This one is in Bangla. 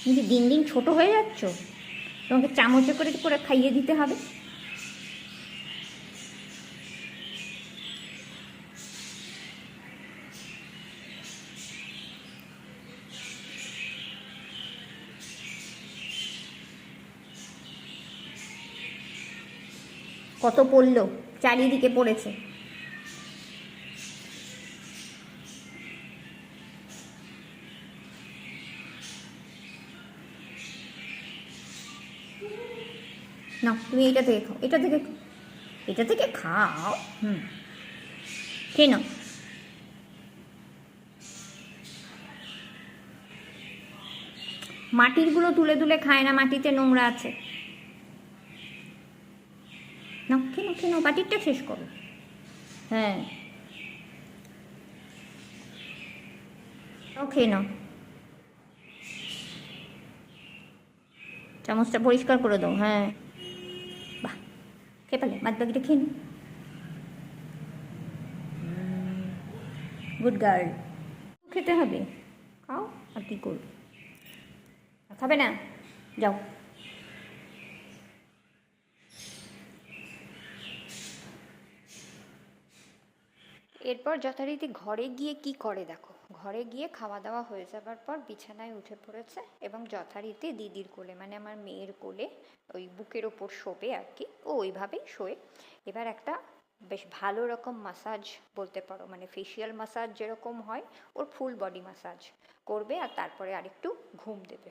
তুমি দিন দিন ছোট হয়ে যাচ্ছ, তোমাকে চামচে করে করে খাইয়ে দিতে হবে। কত পড়লো, চারিদিকে পড়েছে। না, তুমি এটা থেকে খাও, এটা থেকে খাও। খেয়ে নাও। মাটিরগুলো তুলে তুলে খায় না, মাটিতে নোংরা আছে। নাও, খেয়ে নাও, বাটিরটা শেষ করো। হ্যাঁ, খেয়ে নাও। চামচটা পরিষ্কার করে দাও। হ্যাঁ, বাহ, খেয়ে পেলে, বাদ বাকিটা খেয়ে নাও। Good girl. খেতে হবে, খাও। আর কী করবে, খাবে না? যাও। এরপর যথারীতি ঘরে গিয়ে কি করে দেখো, ঘরে গিয়ে খাওয়া দাওয়া হয়ে যাবার পর বিছানায় উঠে পড়েছে এবং যথারীতি দিদির কোলে, মানে আমার মেয়ের কোলে, ওই বুকের ওপর শোবে আর কি, ও ওইভাবেই শোয়ে। এবার একটা বেশ ভালো রকম মাসাজ বলতে পারো, মানে ফেসিয়াল মাসাজ যেরকম হয়, ওর ফুল বডি মাসাজ করবে আর তারপরে আরেকটু ঘুম দেবে।